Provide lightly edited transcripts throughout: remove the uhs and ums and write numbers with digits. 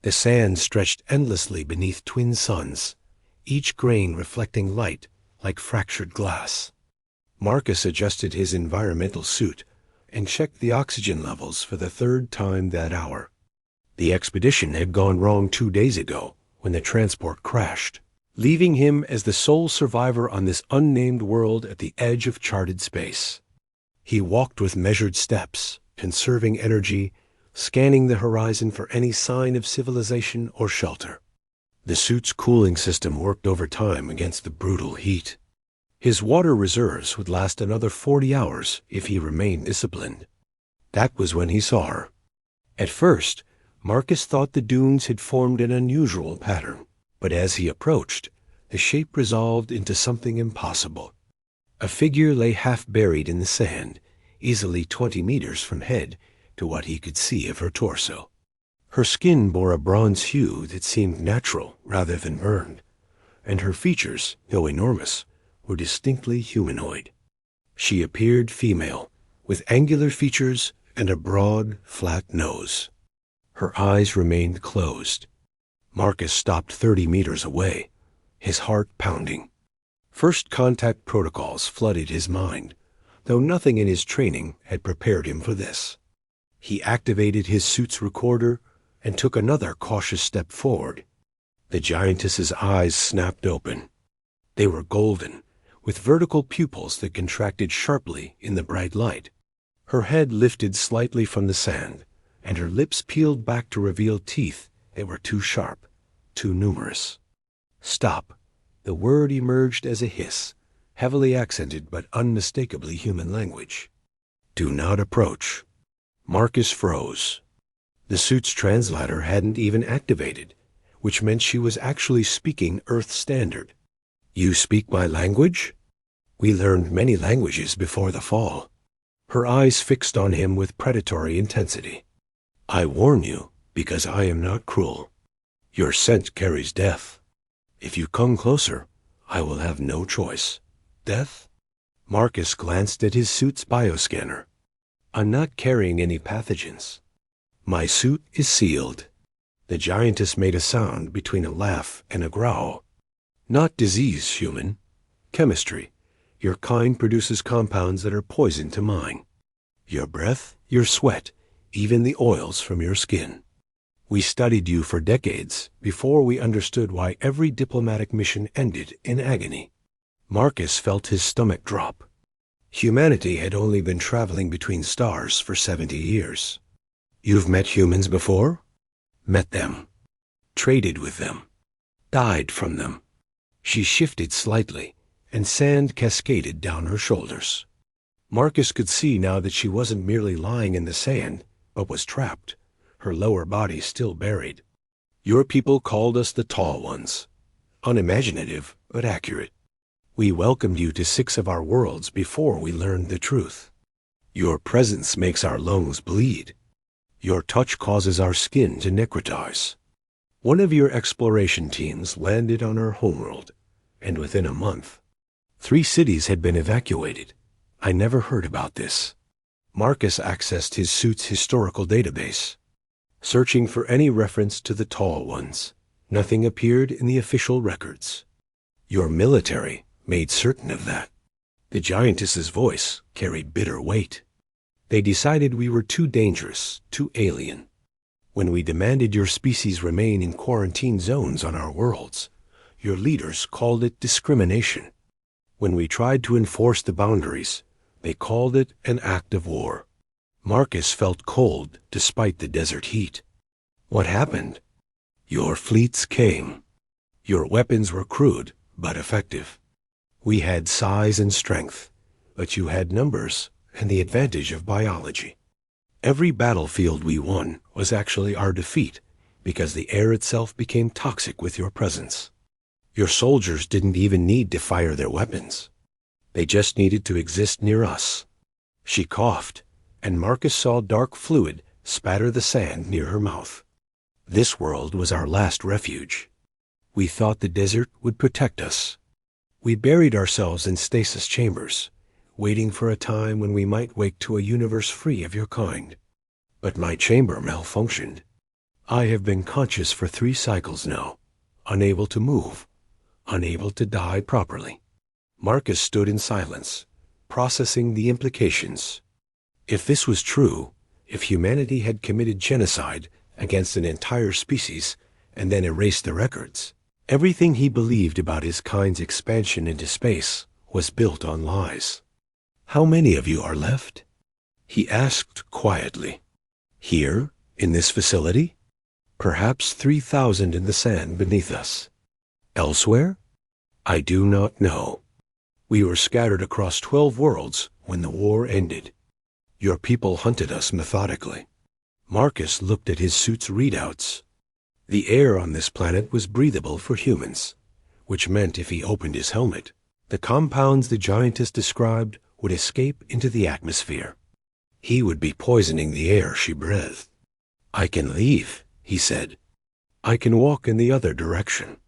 The sand stretched endlessly beneath twin suns, each grain reflecting light like fractured glass. Marcus adjusted his environmental suit and checked the oxygen levels for the third time that hour. The expedition had gone wrong 2 days ago when the transport crashed, leaving him as the sole survivor on this unnamed world at the edge of charted space. He walked with measured steps, conserving energy, scanning the horizon for any sign of civilization or shelter. The suit's cooling system worked overtime against the brutal heat. His water reserves would last another 40 hours if he remained disciplined. That was when he saw her. At first, Marcus thought the dunes had formed an unusual pattern, but as he approached, the shape resolved into something impossible. A figure lay half buried in the sand, easily 20 meters from head to what he could see of her torso. Her skin bore a bronze hue that seemed natural rather than burned, and her features, though enormous, were distinctly humanoid. She appeared female, with angular features and a broad, flat nose. Her eyes remained closed. Marcus stopped 30 meters away, his heart pounding. First contact protocols flooded his mind, though nothing in his training had prepared him for this. He activated his suit's recorder and took another cautious step forward. The giantess's eyes snapped open. They were golden, with vertical pupils that contracted sharply in the bright light. Her head lifted slightly from the sand, and her lips peeled back to reveal teeth that were too sharp, too numerous. Stop. The word emerged as a hiss, heavily accented but unmistakably human language. Do not approach. Marcus froze. The suit's translator hadn't even activated, which meant she was actually speaking Earth Standard. You speak my language? We learned many languages before the fall. Her eyes fixed on him with predatory intensity. I warn you, because I am not cruel. Your scent carries death. If you come closer, I will have no choice. Death? Marcus glanced at his suit's bioscanner. I'm not carrying any pathogens. My suit is sealed. The giantess made a sound between a laugh and a growl. Not disease, human. Chemistry. Your kind produces compounds that are poison to mine. Your breath, your sweat, even the oils from your skin. We studied you for decades before we understood why every diplomatic mission ended in agony. Marcus felt his stomach drop. Humanity had only been traveling between stars for 70 years. You've met humans before? Met them. Traded with them. Died from them. She shifted slightly, and sand cascaded down her shoulders. Marcus could see now that she wasn't merely lying in the sand, but was trapped, her lower body still buried. Your people called us the Tall Ones. Unimaginative, but accurate. We welcomed you to 6 of our worlds before we learned the truth. Your presence makes our lungs bleed. Your touch causes our skin to necrotize. One of your exploration teams landed on our homeworld, and within a month, 3 cities had been evacuated. I never heard about this. Marcus accessed his suit's historical database. Searching for any reference to the Tall Ones, nothing appeared in the official records. Your military made certain of that. The giantess's voice carried bitter weight. They decided we were too dangerous, too alien. When we demanded your species remain in quarantine zones on our worlds, your leaders called it discrimination. When we tried to enforce the boundaries, they called it an act of war. Marcus felt cold despite the desert heat. What happened? Your fleets came. Your weapons were crude, but effective. We had size and strength, but you had numbers and the advantage of biology. Every battlefield we won was actually our defeat because the air itself became toxic with your presence. Your soldiers didn't even need to fire their weapons. They just needed to exist near us. She coughed, and Marcus saw dark fluid spatter the sand near her mouth. This world was our last refuge. We thought the desert would protect us. We buried ourselves in stasis chambers, waiting for a time when we might wake to a universe free of your kind. But my chamber malfunctioned. I have been conscious for 3 cycles now, unable to move, unable to die properly. Marcus stood in silence, processing the implications. If this was true, if humanity had committed genocide against an entire species and then erased the records, everything he believed about his kind's expansion into space was built on lies. How many of you are left? He asked quietly. Here, in this facility? Perhaps 3,000 in the sand beneath us. Elsewhere? I do not know. We were scattered across 12 worlds when the war ended. Your people hunted us methodically. Marcus looked at his suit's readouts. The air on this planet was breathable for humans, which meant if he opened his helmet, the compounds the Giantess described would escape into the atmosphere. He would be poisoning the air she breathed. I can leave, he said. I can walk in the other direction.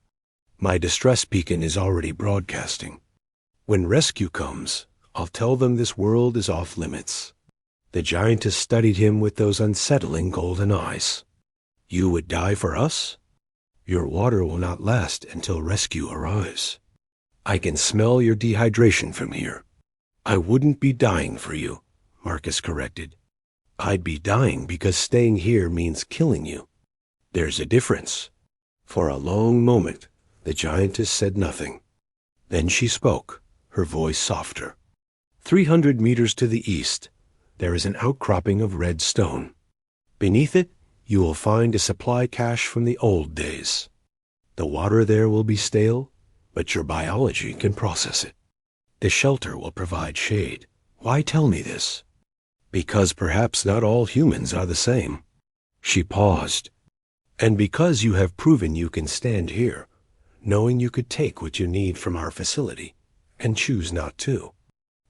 My distress beacon is already broadcasting. When rescue comes, I'll tell them this world is off limits. The Giantess studied him with those unsettling golden eyes. You would die for us? Your water will not last until rescue arrives. I can smell your dehydration from here. I wouldn't be dying for you, Marcus corrected. I'd be dying because staying here means killing you. There's a difference. For a long moment, the Giantess said nothing. Then she spoke, her voice softer. 300 meters to the east, there is an outcropping of red stone. Beneath it, you will find a supply cache from the old days. The water there will be stale, but your biology can process it. The shelter will provide shade. Why tell me this? Because perhaps not all humans are the same. She paused. And because you have proven you can stand here, knowing you could take what you need from our facility, and choose not to.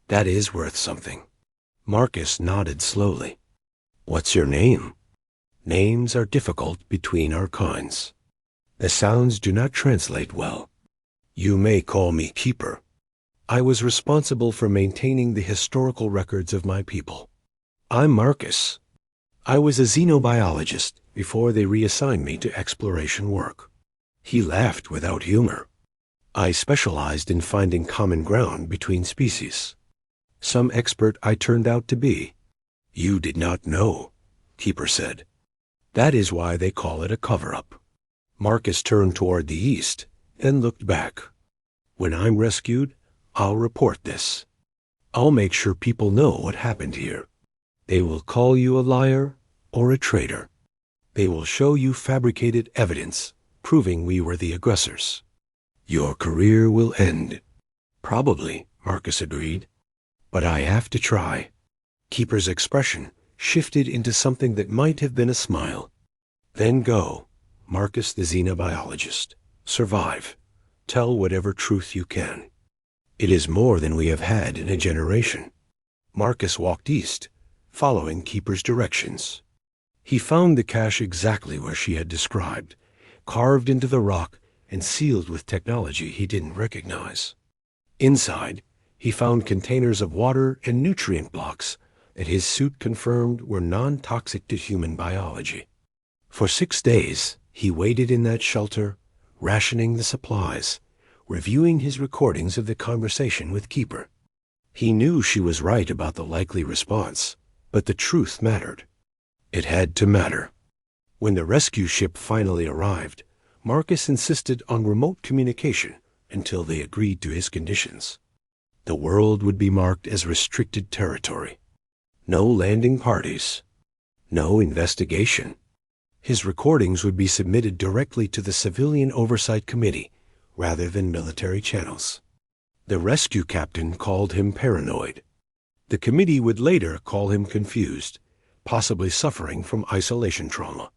That is worth something. Marcus nodded slowly. What's your name? Names are difficult between our kinds. The sounds do not translate well. You may call me Keeper. I was responsible for maintaining the historical records of my people. I'm Marcus. I was a xenobiologist before they reassigned me to exploration work. He laughed without humor. I specialized in finding common ground between species. Some expert I turned out to be. You did not know, Keeper said. That is why they call it a cover-up. Marcus turned toward the east and looked back. When I'm rescued, I'll report this. I'll make sure people know what happened here. They will call you a liar or a traitor. They will show you fabricated evidence proving we were the aggressors. Your career will end. Probably, Marcus agreed. But I have to try. Keeper's expression shifted into something that might have been a smile. Then go, Marcus the xenobiologist. Survive. Tell whatever truth you can. It is more than we have had in a generation. Marcus walked east, following Keeper's directions. He found the cache exactly where she had described, carved into the rock and sealed with technology he didn't recognize. Inside, he found containers of water and nutrient blocks that his suit confirmed were non-toxic to human biology. For 6 days, he waited in that shelter, rationing the supplies, reviewing his recordings of the conversation with Keeper. He knew she was right about the likely response, but the truth mattered. It had to matter. When the rescue ship finally arrived, Marcus insisted on remote communication until they agreed to his conditions. The world would be marked as restricted territory. No landing parties. No investigation. His recordings would be submitted directly to the Civilian Oversight Committee rather than military channels. The rescue captain called him paranoid. The committee would later call him confused, possibly suffering from isolation trauma.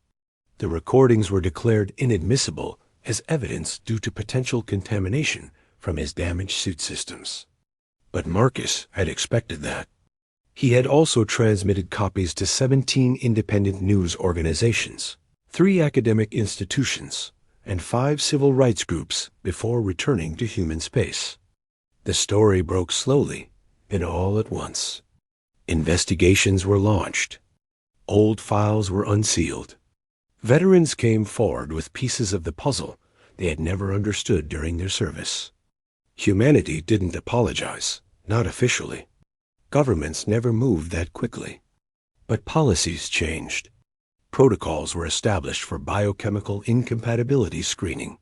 The recordings were declared inadmissible as evidence due to potential contamination from his damaged suit systems. But Marcus had expected that. He had also transmitted copies to 17 independent news organizations, 3 academic institutions, and 5 civil rights groups before returning to human space. The story broke slowly and all at once. Investigations were launched. Old files were unsealed. Veterans came forward with pieces of the puzzle they had never understood during their service. Humanity didn't apologize, not officially. Governments never moved that quickly. But policies changed. Protocols were established for biochemical incompatibility screening.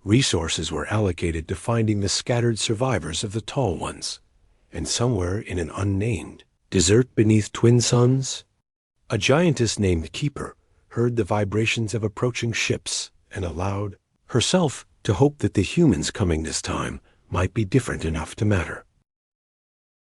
Resources were allocated to finding the scattered survivors of the tall ones. And somewhere in an unnamed desert beneath twin suns, a giantess named Keeper heard the vibrations of approaching ships and allowed herself to hope that the humans coming this time might be different enough to matter.